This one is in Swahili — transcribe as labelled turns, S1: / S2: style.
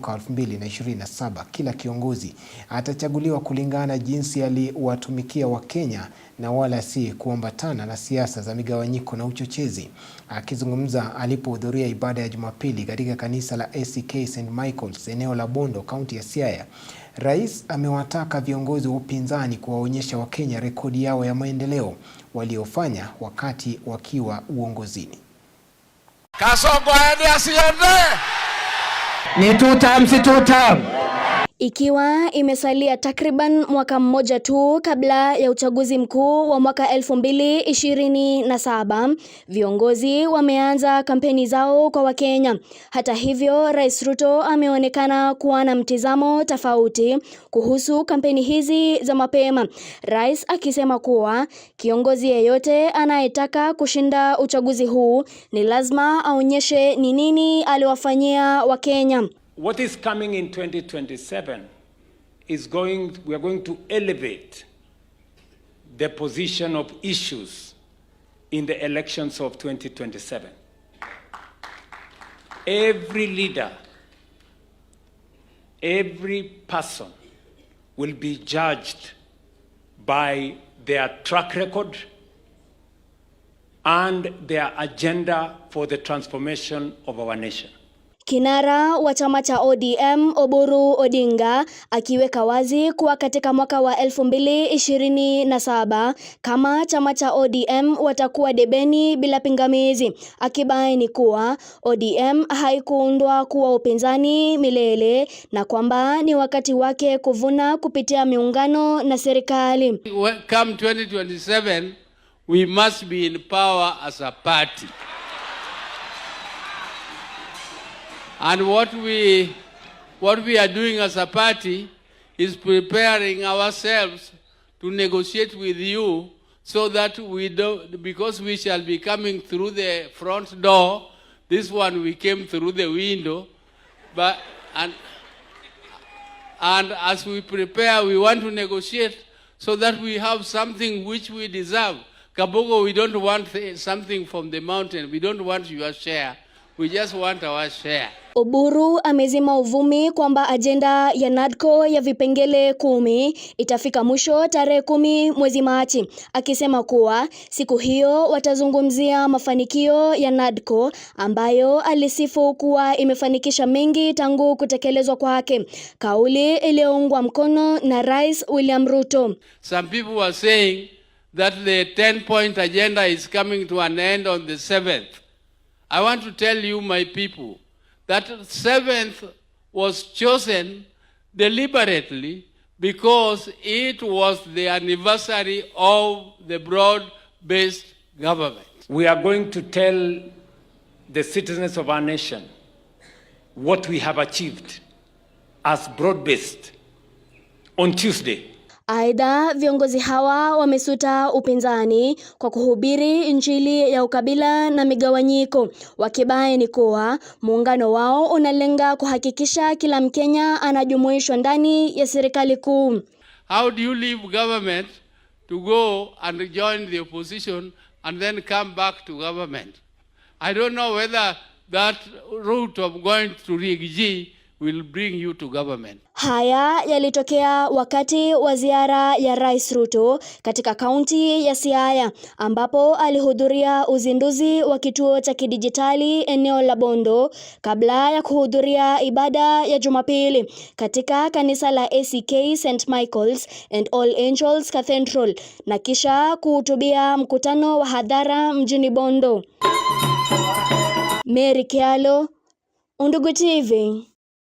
S1: mwaka 2027. Kila kiongozi atachaguliwa kulingana na jinsi aliwatumikia Wakenya na wala si kuambatana na siasa za migawanyiko na uchochezi. Akizungumza alipohudhuria ibada ya Jumapili katika kanisa la ACK St. Michael's eneo la Bondo, kaunti ya Siaya, Rais amewataka viongozi wa upinzani kuwaonyesha Wakenya rekodi yao ya maendeleo waliofanya wakati wakiwa uongozini.
S2: Kasongo aende asiende.
S3: Ni tutam.
S4: Ikiwa imesalia takriban mwaka mmoja tu kabla ya uchaguzi mkuu wa mwaka 2027, viongozi wameanza kampeni zao kwa Wakenya. Hata hivyo, Rais Ruto ameonekana kuwa na mtizamo tofauti kuhusu kampeni hizi za mapema. Rais akisema kuwa kiongozi yeyote anayetaka kushinda uchaguzi huu ni lazima aonyeshe ni nini aliwafanyia Wakenya.
S5: What is coming in 2027 is we are going to elevate the position of issues in the elections of 2027. Every leader, every person will be judged by their track record and their agenda for the transformation of our nation.
S4: Kinara wa chama cha ODM Oburu Odinga akiweka wazi kuwa katika mwaka wa 2027 kama chama cha ODM watakuwa debeni bila pingamizi, akibaini kuwa ODM haikuundwa kuwa upinzani milele na kwamba ni wakati wake kuvuna kupitia miungano na serikali.
S6: Come 2027 we must be in power as a party. And what we are doing as a party is preparing ourselves to negotiate with you so that because we shall be coming through the front door. This one we came through the window, and as we prepare, we want to negotiate so that we have something which we deserve. Kabogo, we don't want something from the mountain. We don't want your share. We just want our share.
S4: Oburu amezima uvumi kwamba ajenda ya NADCO ya vipengele 10 itafika mwisho tarehe 10 mwezi Machi, akisema kuwa siku hiyo watazungumzia mafanikio ya NADCO ambayo alisifu kuwa imefanikisha mengi tangu kutekelezwa kwake, kauli iliyoungwa mkono na Rais William Ruto.
S6: Some people were saying that the 10-point agenda is coming to an end on the 7th. I want to tell you, my people, that 7th was chosen deliberately because it was the anniversary of the broad-based government.
S5: We are going to tell the citizens of our nation what we have achieved as broad-based on Tuesday.
S4: Aidha, viongozi hawa wamesuta upinzani kwa kuhubiri injili ya ukabila na migawanyiko, wakibaini kuwa muungano wao unalenga kuhakikisha kila Mkenya anajumuishwa ndani ya serikali kuu.
S6: How do you leave government to go and join the opposition and then come back to government? I don't know whether that route of going to Rigiji will bring you to government.
S4: Haya yalitokea wakati wa ziara ya Rais Ruto katika kaunti ya Siaya, ambapo alihudhuria uzinduzi wa kituo cha kidijitali eneo la Bondo kabla ya kuhudhuria ibada ya Jumapili katika kanisa la ACK St. Michael's and All Angels Cathedral na kisha kuhutubia mkutano wa hadhara mjini Bondo. Mary Kialo, Undugu TV.